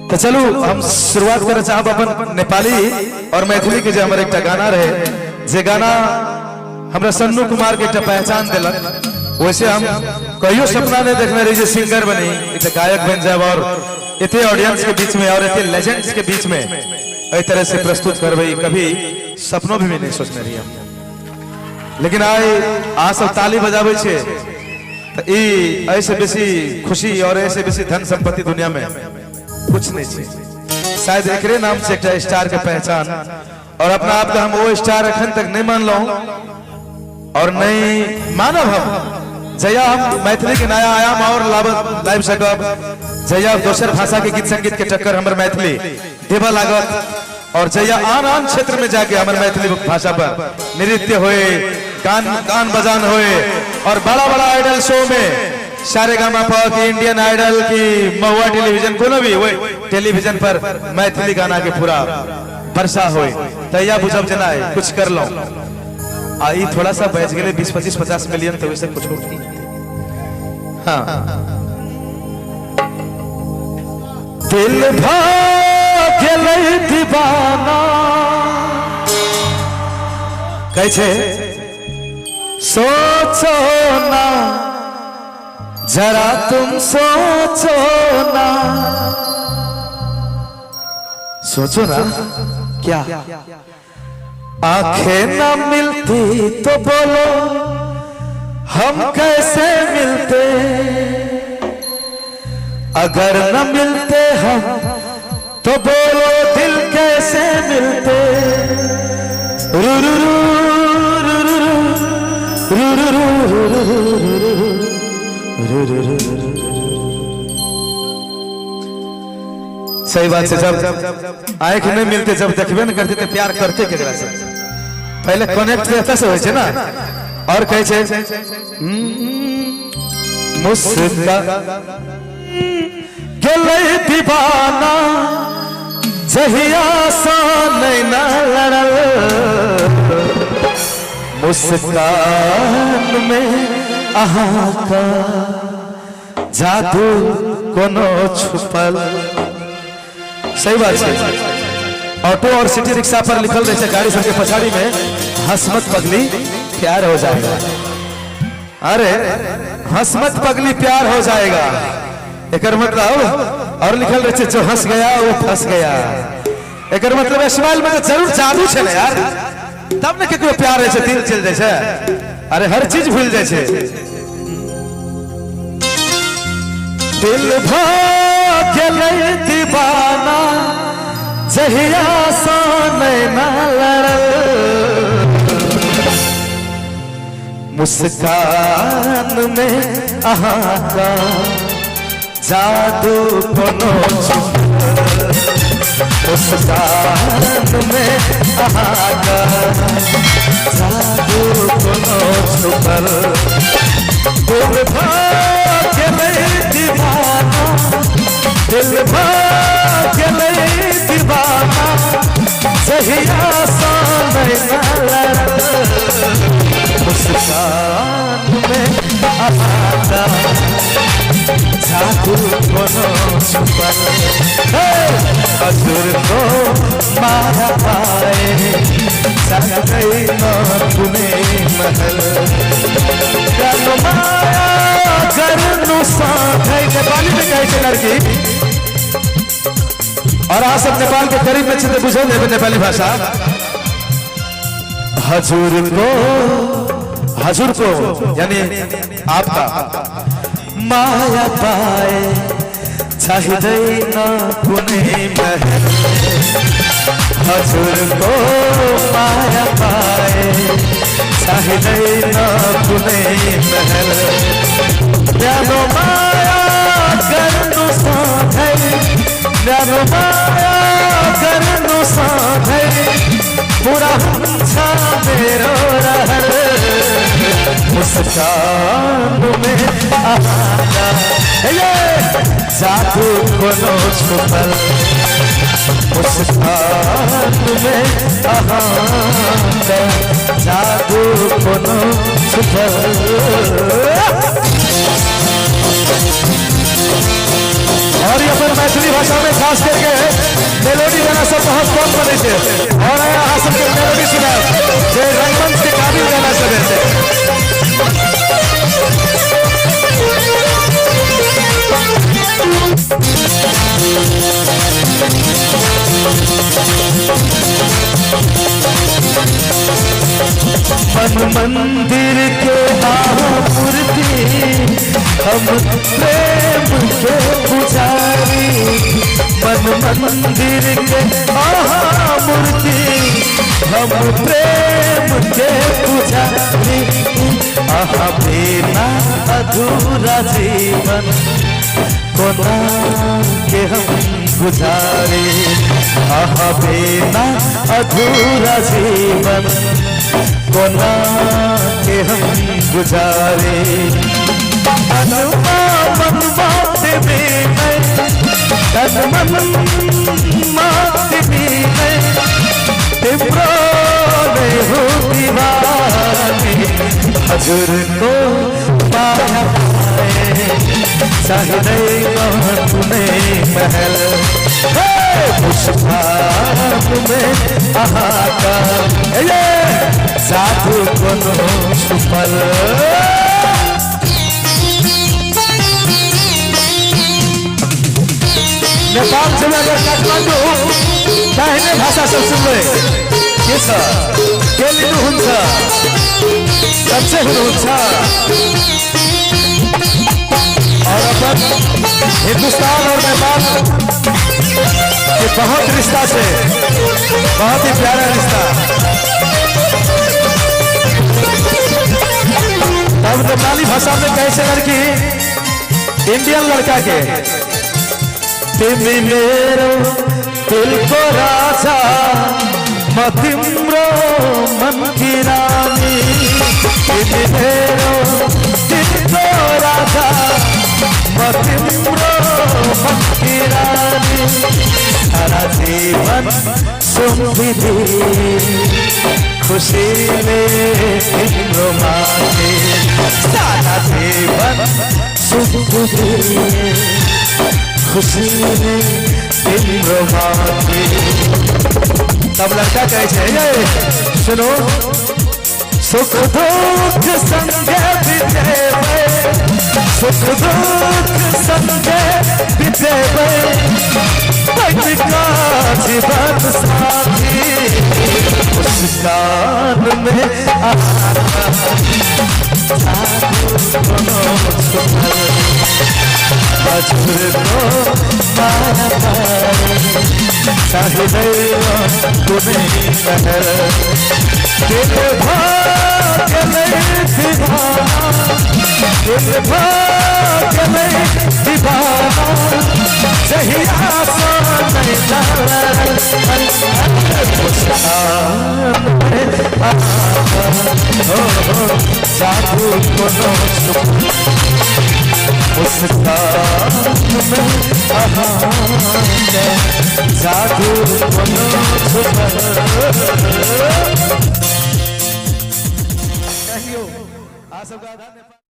तो चलो हम शुरुआत कर चाहब अपन नेपाली और मैथिली के जो हमारे एक गाना रहे जे गाना हमरा सन्नू कुमार के एक पहचान दिलक वैसे हम कहियो सपना नहीं देखने रही सिंगर बनी एक गायक बन जाए और इतने ऑडियंस के बीच में और इतने लेजेंड्स के बीच में इस तरह से प्रस्तुत करबे कभी सपनों भी नहीं सोचने रही हम। लेकिन आ सब ताली बजाबे छे तो ऐसे बेसी खुशी और ऐसे बेसी धन संपत्ति दुनिया में कुछ नहीं छे। शायद एकरे नाम से एक स्टार के पहचान और अपना आप हम वो स्टार अखन तक नहीं मान लो और नहीं मानव हम जया हम मैथिली के नया आयाम और लाइव सकब जया दोसर भाषा के गीत संगीत के टक्कर हमर मैथिली देवा लागत और जया आन आन क्षेत्र में जाके हमर मैथिली भाषा पर नृत्य होए गान बजान होए और बड़ा बड़ा आइडल शो में सारेगामापा की इंडियन आइडल की महुआ टेलीविजन कोनो भी हुए टेलीविजन पर मैथिली गाना के पूरा वर्षा होए तैया बुझब जना है कुछ कर लो आई थोड़ा सा बच गए 20-25-50 मिलियन तो वैसे कुछ होगी। हाँ दिल भागले दीवाना कैसे सोचो ना जरा तुम सोचो ना क्या आंखें न मिलती तो बोलो हम कैसे मिलते अगर न मिलते हम तो बोलो दिल कैसे मिलते रू रू रू रू रू रू रू रू रू। सही बात से जब आंख नहीं मिलते जब देखबे न करते तो प्यार करते केकरा से पहले कनेक्ट रहता से होय ना और कहे छे मुस्का गेलै दीवाना जहिया सा नैना लड़ल मुस्कान में अहाँ का जादू कोनो छुपल। सही बात है। ऑटो और सिटी रिक्शा पर लिखल रहे गाड़ी सबके पछाड़ी में हसमत पगली प्यार हो जाएगा। अरे हसमत पगली प्यार हो जाएगा एकर मतलब और लिखल रहे जो हंस गया वो फंस गया एकर मतलब स्माइल में जरूर जादू छे यार तब न केकरो प्यार रहे दिल चल जाए छे। अरे हर चीज भूल जाए छे दिल भागले दीवाना जहिया सा नैना लड़ल मुस्कान में अहाँ का जादू कोनो मुस्कान में अहाँ का जादू कोनो छुपल दिल भागले दीवाना दिल भागले दीवाना जहिया सा नैना लड़ल मुस्कान में अहाँ का जादू कोनो छुपल हजूर को मारा पाए जग गई पुणे महल गन माया गरनु साधै नेपाली में कहे लड़की और आप सब नेपाल के करीब में छिते बुझो देवे नेपाली भाषा हजूर को यानी आपका माया पाए चाहिए ना पुणे महल हजूर को माया पाए चाहिए ना पुणे महल जानो माया करनु साधै जानो माया करनु साधै पूरा हमछा मेरो रहल मुस्कान में आहा जादू कोनो छुपल मुस्कान में आहा जादू कोनो छुपल। और ये मैथिली भाषा में खास करके मेलोडी गाना सब बहुत कम बने थे और यहाँ सबके मेलोडी सुना जे रंगमंच के काबिल गाना सब है मन मंदिर के मूर्ति हम प्रेम के पुजारी मन मंदिर के मूर्ति हम प्रेम के पुजारी आहा बिना अधूरा जीवन कोना के हम गुजारे आहा बिना अधूरा जीवन कोना के हम गुजारे हजूर को पाया चाहे तूने महल मुस्कान में आका साधु कोनो सुफल नेपाल से अगर काठमाडौँ दाहिने भाषा सब सुन रहे के छ के लिनुहुन्छ सबसे हुनुहुन्छ और अपन हिंदुस्तान और नेपाल के बहुत रिश्ता से बहुत ही प्यारा रिश्ता तब नेपाली भाषा में कैसे लड़की इंडियन लड़का के तिमी मेरो दिल को राजा म तिम्रो मन की रानी तिमी मेरो दिल को राजा म तिम्रो मन की रानी सारा जीवन सुखी खुशी में तिम्रो माथे सारा जीवन सुखी खुशी में तिम्रो माथे तब लड़का कहे सुनो सुख दुख संगे बितेबे सुख दुख संगे बितेबे जीवन साथी मुस्कान में मजबूर को माया चाहे तुम्हें महल दिल भाग्य नहीं दीवाना दिल भाग्य नहीं दीवाना सही आसान नहीं जादू को मुस्कान में जादू कहियो